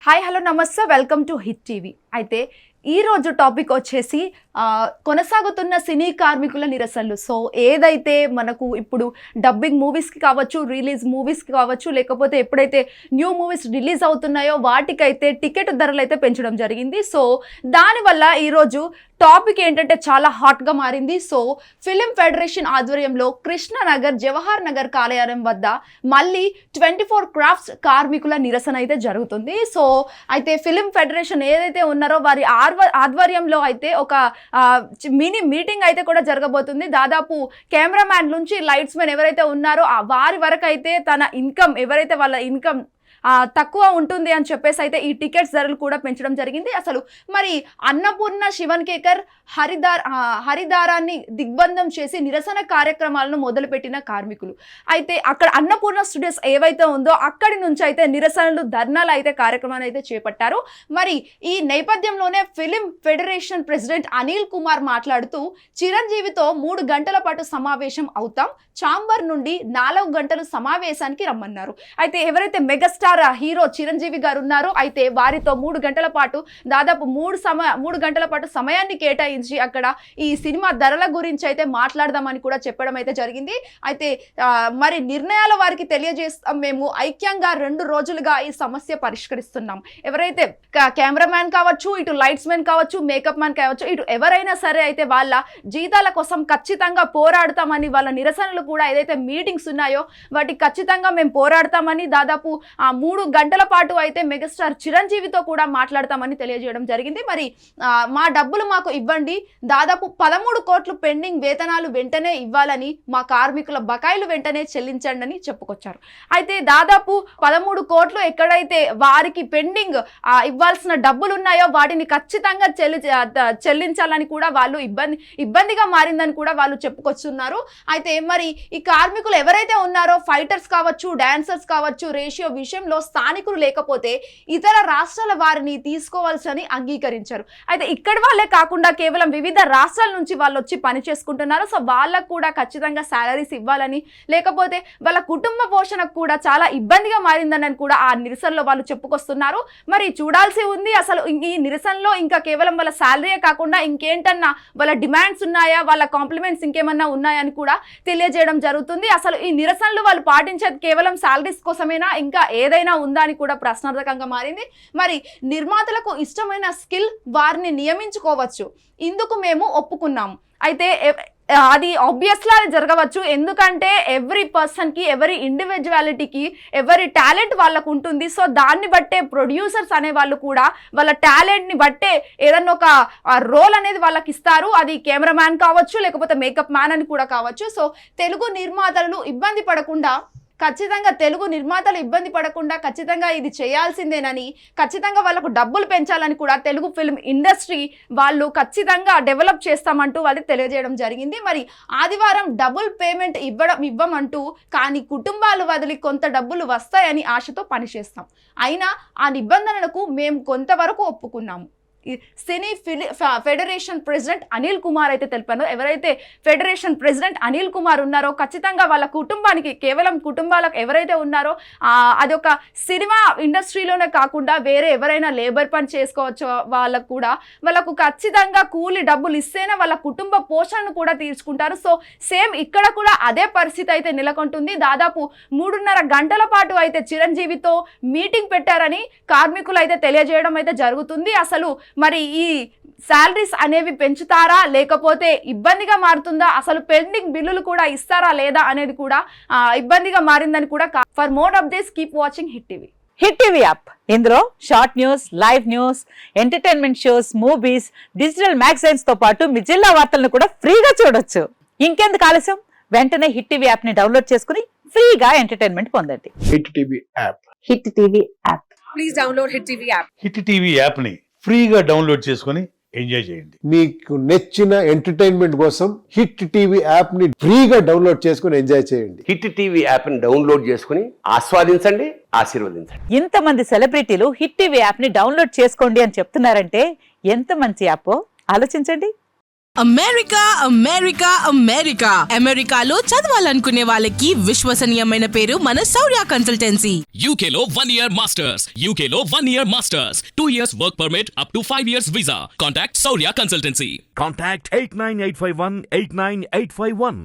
Hi hello నమస్తే welcome to hit TV. అయితే ఈ రోజు టాపిక్ వచ్చేసి కొనసాగుతున్న సినీ కార్మికుల నిరసనలు. సో ఏదైతే మనకు ఇప్పుడు డబ్బింగ్ మూవీస్కి కావచ్చు, రిలీజ్ మూవీస్కి కావచ్చు, లేకపోతే ఎప్పుడైతే న్యూ మూవీస్ రిలీజ్ అవుతున్నాయో వాటికైతే టికెట్ ధరలు అయితే పెంచడం జరిగింది. సో దానివల్ల ఈరోజు టాపిక్ ఏంటంటే చాలా హాట్గా మారింది. సో ఫిలిం ఫెడరేషన్ ఆధ్వర్యంలో కృష్ణనగర్ జవహర్ నగర్ కార్యాలయం వద్ద మళ్ళీ 24 క్రాఫ్ట్స్ కార్మికుల నిరసన అయితే జరుగుతుంది. సో అయితే ఫిలిం ఫెడరేషన్ ఏదైతే ఉన్నారో వారి ఆధ్వర్యంలో అయితే ఒక మినీ మీటింగ్ అయితే కూడా జరగబోతుంది. దాదాపు కెమెరామ్యాన్ నుంచి లైట్స్ మెన్ ఎవరైతే ఉన్నారో వారి వరకు అయితే తన ఇన్కమ్ ఎవరైతే వాళ్ళ ఇన్కమ్ తక్కువ ఉంటుంది అని చెప్పేసి అయితే ఈ టికెట్స్ ధరలు కూడా పెంచడం జరిగింది. అసలు మరి అన్నపూర్ణ శివన్ కేకర్ హరిదారాన్ని దిగ్బంధం చేసి నిరసన కార్యక్రమాలను మొదలుపెట్టిన కార్మికులు అయితే అక్కడ అన్నపూర్ణ స్టూడియోస్ ఏవైతే ఉందో అక్కడి నుంచి అయితే నిరసనలు ధర్నాలు అయితే కార్యక్రమాలు అయితే చేపట్టారు. మరి ఈ నేపథ్యంలోనే film federation president Anil Kumar మాట్లాడుతూ చిరంజీవితో 3 గంటల పాటు సమావేశం అవుతాం, ఛాంబర్ నుండి 4 గంటలు సమావేశానికి రమ్మన్నారు. అయితే ఎవరైతే మెగాస్టార్ హీరో చిరంజీవి గారు ఉన్నారో అయితే వారితో 3 గంటల పాటు దాదాపు 3 గంటల పాటు సమయాన్ని కేటాయించి అక్కడ ఈ సినిమా ధరల గురించి అయితే మాట్లాడదామని కూడా చెప్పడం అయితే జరిగింది. అయితే మరి నిర్ణయాలు వారికి తెలియజేస్తాం, మేము ఐక్యంగా 2 రోజులుగా ఈ సమస్య పరిష్కరిస్తున్నాం. ఎవరైతే కెమెరామ్యాన్ కావచ్చు, ఇటు లైట్స్ మెన్ కావచ్చు, మేకప్ మ్యాన్ కావచ్చు, ఇటు ఎవరైనా సరే అయితే వాళ్ళ జీతాల కోసం ఖచ్చితంగా పోరాడతామని, వాళ్ళ నిరసనలు కూడా ఏదైతే మీటింగ్స్ ఉన్నాయో వాటికి ఖచ్చితంగా మేము పోరాడతామని దాదాపు 3 గంటల పాటు అయితే మెగాస్టార్ చిరంజీవితో కూడా మాట్లాడతామని తెలియజేయడం జరిగింది. మరి మా డబ్బులు మాకు ఇవ్వండి, దాదాపు 13 కోట్లు పెండింగ్ వేతనాలు వెంటనే ఇవ్వాలని, మా కార్మికుల బకాయిలు వెంటనే చెల్లించండి అని చెప్పుకొచ్చారు. అయితే దాదాపు 13 కోట్లు ఎక్కడైతే వారికి పెండింగ్ ఇవ్వాల్సిన డబ్బులు ఉన్నాయో వాటిని ఖచ్చితంగా చెల్లించాలని కూడా వాళ్ళు ఇబ్బందిగా మారిందని కూడా వాళ్ళు చెప్పుకొస్తున్నారు. అయితే మరి ఈ కార్మికులు ఎవరైతే ఉన్నారో ఫైటర్స్ కావచ్చు, డాన్సర్స్ కావచ్చు, రేషియో విషయంలో స్థానికులు లేకపోతే ఇతర రాష్ట్రాల వారిని తీసుకోవాల్సి అంగీకరించారు. అయితే ఇక్కడ వాళ్ళే కాకుండా కేవలం వివిధ రాష్ట్రాల నుంచి వాళ్ళు వచ్చి పని చేసుకుంటున్నారు. సో వాళ్ళకు కూడా ఖచ్చితంగా శాలరీస్ ఇవ్వాలని, లేకపోతే వాళ్ళ కుటుంబ పోషణకు కూడా చాలా ఇబ్బందిగా మారిందని కూడా ఆ నిరసనలో వాళ్ళు చెప్పుకొస్తున్నారు. మరి చూడాల్సి ఉంది అసలు ఈ నిరసనలో ఇంకా కేవలం వాళ్ళ శాలరీయే కాకుండా ఇంకేంటన్నా వాళ్ళ డిమాండ్స్ ఉన్నాయా, వాళ్ళ కాంప్లిమెంట్స్ ఇంకేమన్నా ఉన్నాయా అని కూడా తెలియజేయడం జరుగుతుంది. అసలు ఈ నిరసనలు వాళ్ళు పాటించేది కేవలం శాలరీస్ కోసమేనా, ఇంకా ఏదైనా ఉందా అని కూడా ప్రశ్నార్థకంగా మారింది. మరి నిర్మాతలకు ఇష్టమైన స్కిల్ వారిని నియమించుకోవచ్చు, ఇందుకు మేము ఒప్పుకున్నాము. అయితే అది ఆబ్వియస్లీ అది జరగవచ్చు, ఎందుకంటే ఎవ్రీ పర్సన్కి, ఎవరి ఇండివిజువాలిటీకి, ఎవరి టాలెంట్ వాళ్ళకు ఉంటుంది. సో దాన్ని బట్టే ప్రొడ్యూసర్స్ అనే వాళ్ళు కూడా వాళ్ళ టాలెంట్ని బట్టే ఏదన్నా ఒక రోల్ అనేది వాళ్ళకి ఇస్తారు. అది కెమెరామ్యాన్ కావచ్చు, లేకపోతే మేకప్ మ్యాన్ అని కూడా కావచ్చు. సో తెలుగు నిర్మాతలు ఇబ్బంది పడకుండా ఖచ్చితంగా ఇది చేయాల్సిందేనని, ఖచ్చితంగా వాళ్ళకు డబ్బులు పెంచాలని కూడా తెలుగు ఫిల్మ్ ఇండస్ట్రీ వాళ్ళు ఖచ్చితంగా డెవలప్ చేస్తామంటూ వాళ్ళు తెలియజేయడం జరిగింది. మరి ఆదివారం డబుల్ పేమెంట్ ఇవ్వమంటూ, కానీ కుటుంబాలు వదిలి కొంత డబ్బులు వస్తాయని ఆశతో పనిచేస్తాం, అయినా ఆ నిబంధనలకు మేము కొంతవరకు ఒప్పుకున్నాము. సినీ ఫెడరేషన్ ప్రెసిడెంట్ అనిల్ కుమార్ అయితే తెలిపారు. ఎవరైతే ఫెడరేషన్ ప్రెసిడెంట్ అనిల్ కుమార్ ఉన్నారో ఖచ్చితంగా వాళ్ళ కుటుంబానికి, కేవలం కుటుంబాలకు ఎవరైతే ఉన్నారో అది ఒక సినిమా ఇండస్ట్రీలోనే కాకుండా వేరే ఎవరైనా లేబర్ పని చేసుకోవచ్చు వాళ్ళకు కూడా, వాళ్ళకు ఖచ్చితంగా కూలి డబ్బులు ఇస్తేనే వాళ్ళ కుటుంబ పోషణను కూడా తీర్చుకుంటారు. సో సేమ్ ఇక్కడ కూడా అదే పరిస్థితి అయితే నెలకొంటుంది. దాదాపు 3.5 గంటల పాటు అయితే చిరంజీవితో మీటింగ్ పెట్టారని కార్మికులు అయితే తెలియజేయడం అయితే జరుగుతుంది. అసలు మరి ఈ శాలరీస్ అనేవి పెంచుతారా, లేకపోతే ఇబ్బందిగా మారుతుందా, అసలు పెండింగ్ బిల్లులు కూడా ఇస్తారా లేదా అనేది కూడా ఇబ్బందిగా మారిందని కూడా. For more updates keep watching hit TV. Hit TV app, ఇందులో short news, live news, entertainment shows, movies, digital magazines తో పాటు మీ జిల్లా వార్తలను కూడా ఫ్రీగా చూడొచ్చు. ఇంకెందుకు ఆలస్యం, వెంటనే హిట్ టీవీ యాప్ ని డౌన్లోడ్ చేసుకుని ఫ్రీగా ఎంటర్టైన్మెంట్ పొందండి. Hit TV app. Hit TV app. Please download hit TV app. Hit TV app ని ఫ్రీగా డౌన్లోడ్ చేసుకుని ఎంజాయ్ చేయండి. మీకు నచ్చిన ఎంటర్టైన్మెంట్ కోసం హిట్ టీవీ యాప్ ని ఫ్రీగా డౌన్లోడ్ చేసుకుని ఎంజాయ్ చేయండి. హిట్ టీవీ యాప్ ని డౌన్లోడ్ చేసుకుని ఆస్వాదించండి, ఆశీర్వదించండి. ఇంతమంది సెలబ్రిటీలు హిట్ టీవీ యాప్ ని డౌన్లోడ్ చేసుకోండి అని చెప్తున్నారంటే ఎంత మంచి యాప్ ఆలోచించండి. అమెరికా అమెరికా అమెరికా అమెరికాలో చదవాలనుకునే వాళ్ళకి విశ్వసనీయమైన పేరు మన శౌర్య కన్సల్టెన్సీ. UK లో 1 year masters. UK లో 1 year masters. 2 years work permit up to 5 years visa. Contact Saurya Consultancy. Contact 89851 89851.